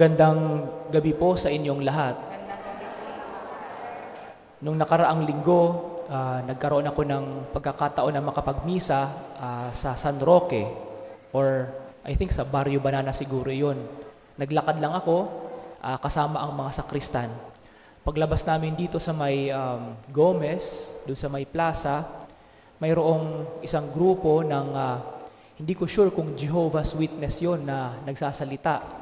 Gandang gabi po sa inyong lahat. Nung nakaraang linggo, nagkaroon ako ng pagkakataon na makapagmisa sa San Roque, or I think sa Barrio Banana siguro yun. Naglakad lang ako kasama ang mga sakristan. Paglabas namin dito sa may Gomez, doon sa may plaza, mayroong isang grupo ng, hindi ko sure kung Jehovah's Witness yon na nagsasalita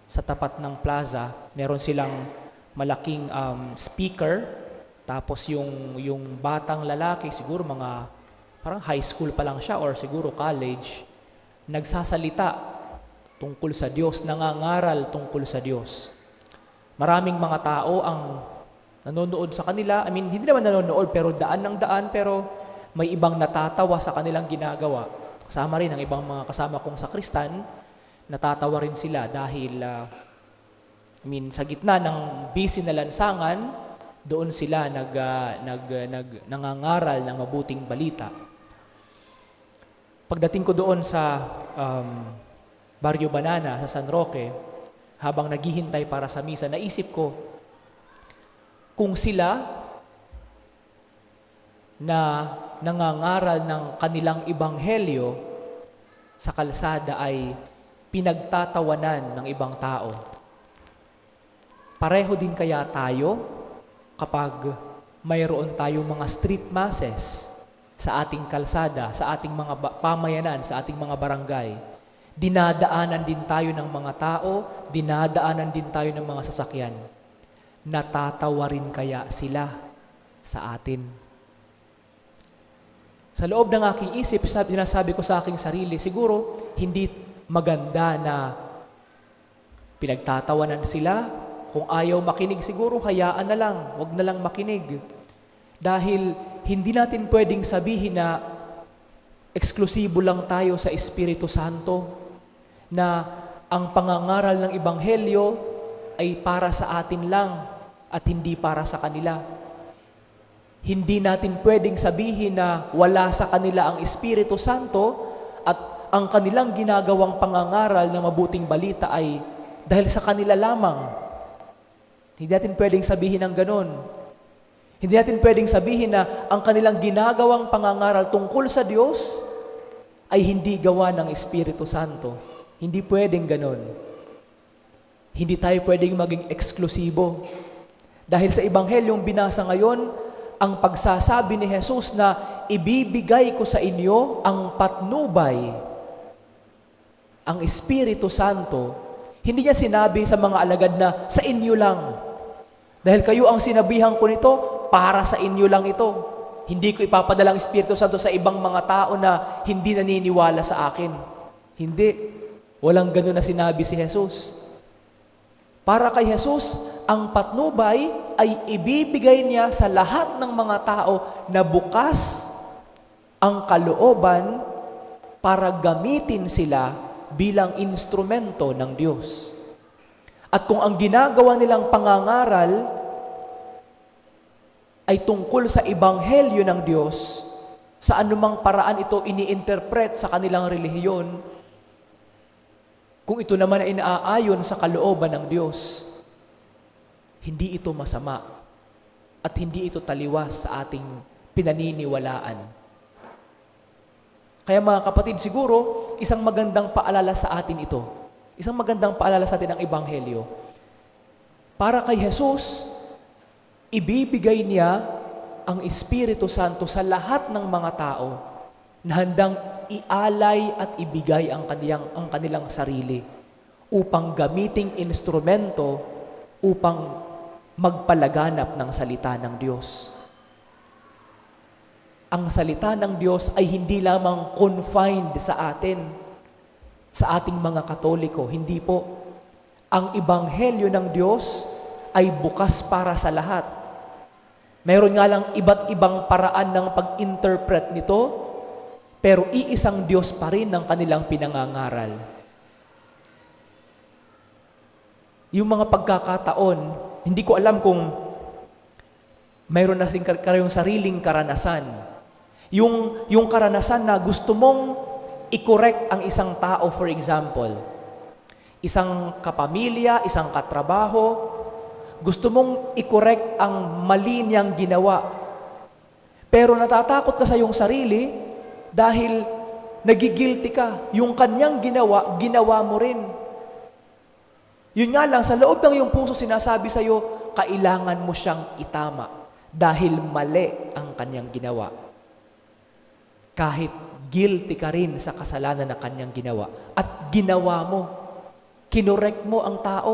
sa tapat ng plaza. Meron silang malaking speaker, tapos yung batang lalaki, siguro mga parang high school pa lang siya or siguro college, nagsasalita tungkol sa Diyos, nangangaral tungkol sa Diyos. Maraming mga tao ang nanonood sa kanila. I mean, hindi naman nanonood pero daan ng daan, pero may ibang natatawa sa kanilang ginagawa. Kasama rin ang ibang mga kasama kong sakristan, natatawa rin sila dahil sa gitna ng busy na lansangan, doon sila nangangaral ng mabuting balita. Pagdating ko doon sa Barrio Banana, sa San Roque, habang naghihintay para sa misa, naisip ko, kung sila na nangangaral ng kanilang ebanghelyo sa kalsada ay pinagtatawanan ng ibang tao, pareho din kaya tayo kapag mayroon tayong mga street masses sa ating kalsada, sa ating mga pamayanan, sa ating mga barangay? Dinadaanan din tayo ng mga tao, dinadaanan din tayo ng mga sasakyan. Natatawa rin kaya sila sa atin? Sa loob ng aking isip, sinasabi ko sa aking sarili, siguro hindi maganda na pinagtatawanan sila. Kung ayaw makinig, siguro hayaan na lang, wag na lang makinig. Dahil hindi natin pwedeng sabihin na eksklusibo lang tayo sa Espiritu Santo, na ang pangangaral ng Ebanghelyo ay para sa atin lang at hindi para sa kanila. Hindi natin pwedeng sabihin na wala sa kanila ang Espiritu Santo at ang kanilang ginagawang pangangaral ng mabuting balita ay dahil sa kanila lamang. Hindi natin pwedeng sabihin ng ganon. Hindi natin pwedeng sabihin na ang kanilang ginagawang pangangaral tungkol sa Diyos ay hindi gawa ng Espiritu Santo. Hindi pwedeng ganon. Hindi tayo pwedeng maging eksklusibo. Dahil sa Ebanghelyong binasa ngayon, ang pagsasabi ni Jesus na ibibigay ko sa inyo ang patnubay, ang Espiritu Santo, hindi niya sinabi sa mga alagad na sa inyo lang. Dahil kayo ang sinabihan ko nito, para sa inyo lang ito. Hindi ko ipapadala ang Espiritu Santo sa ibang mga tao na hindi naniniwala sa akin. Hindi. Walang gano'n na sinabi si Jesus. Para kay Jesus, ang patnubay ay ibibigay niya sa lahat ng mga tao na bukas ang kalooban para gamitin sila bilang instrumento ng Diyos. At kung ang ginagawa nilang pangangaral ay tungkol sa ebanghelyo ng Diyos, sa anumang paraan ito ini-interpret sa kanilang relihiyon, kung ito naman ay naaayon sa kalooban ng Diyos, hindi ito masama at hindi ito taliwas sa ating pinaniniwalaan. Kaya mga kapatid, siguro isang magandang paalala sa atin ito. Isang magandang paalala sa atin ang Ebanghelyo. Para kay Jesus, ibibigay niya ang Espiritu Santo sa lahat ng mga tao na handang ialay at ibigay ang kanilang sarili upang gamiting instrumento upang magpalaganap ng salita ng Diyos. Ang salita ng Diyos ay hindi lamang confined sa atin, sa ating mga Katoliko. Hindi po. Ang Ebanghelyo ng Diyos ay bukas para sa lahat. Mayroon nga lang iba't ibang paraan ng pag-interpret nito, pero iisang Diyos pa rin ang kanilang pinangangaral. Yung mga pagkakataon, hindi ko alam kung mayroon na kayong sariling karanasan. Yung karanasan na gusto mong i-correct ang isang tao, for example. isang kapamilya, isang katrabaho, gusto mong i-correct ang mali niyang ginawa. Pero natatakot ka sa iyong sarili dahil nagigilty ka. Yung kanyang ginawa, ginawa mo rin. Yun nga lang, sa loob ng iyong puso sinasabi sa iyo, kailangan mo siyang itama dahil mali ang kanyang ginawa. Kahit guilty ka rin sa kasalanan na kanyang ginawa at ginawa mo, kinorek mo ang tao.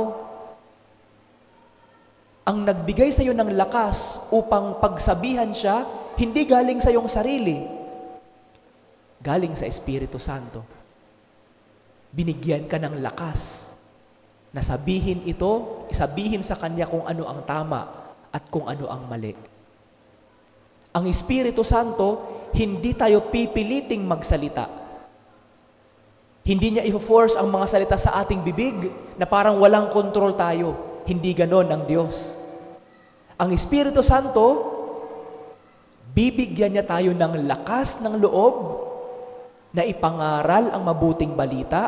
Ang nagbigay sa iyo ng lakas upang pagsabihan siya, hindi galing sa iyong sarili, galing sa Espiritu Santo. Binigyan ka ng lakas na sabihin ito, isabihin sa Kanya kung ano ang tama at kung ano ang mali. Ang Espiritu Santo, hindi tayo pipiliting magsalita. Hindi niya i-force ang mga salita sa ating bibig na parang walang kontrol tayo. Hindi ganon ang Diyos. Ang Espiritu Santo, bibigyan niya tayo ng lakas ng loob na ipangaral ang mabuting balita.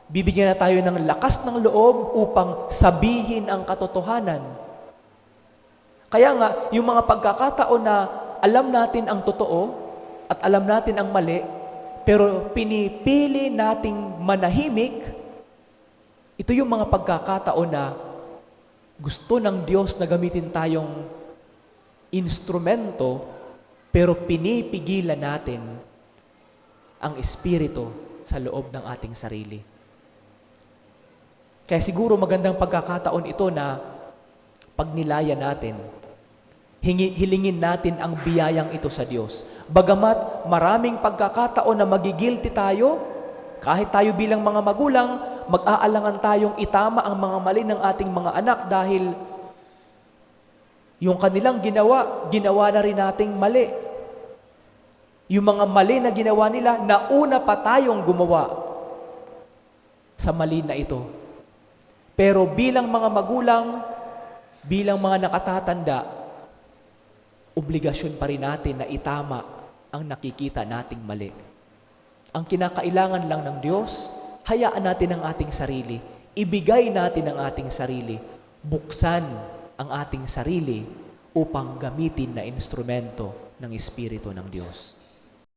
Bibigyan na tayo ng lakas ng loob upang sabihin ang katotohanan. Kaya nga, yung mga pagkakataon na alam natin ang totoo at alam natin ang mali, pero pinipili nating manahimik, ito yung mga pagkakataon na gusto ng Diyos na gamitin tayong instrumento, pero pinipigilan natin ang Espiritu sa loob ng ating sarili. Kaya siguro magandang pagkakataon ito na pagnilaya natin, hilingin natin ang biyayang ito sa Diyos. Bagamat maraming pagkakataon na magigilty tayo, kahit tayo bilang mga magulang, mag-aalangan tayong itama ang mga mali ng ating mga anak dahil yung kanilang ginawa na rin nating mali. Yung mga mali na ginawa nila, nauna pa tayong gumawa sa mali na ito. Pero bilang mga magulang, bilang mga nakatatanda, obligasyon pa rin natin na itama ang nakikita nating mali. Ang kinakailangan lang ng Diyos, hayaan natin ang ating sarili, ibigay natin ang ating sarili, buksan ang ating sarili upang gamitin na instrumento ng Espiritu ng Diyos.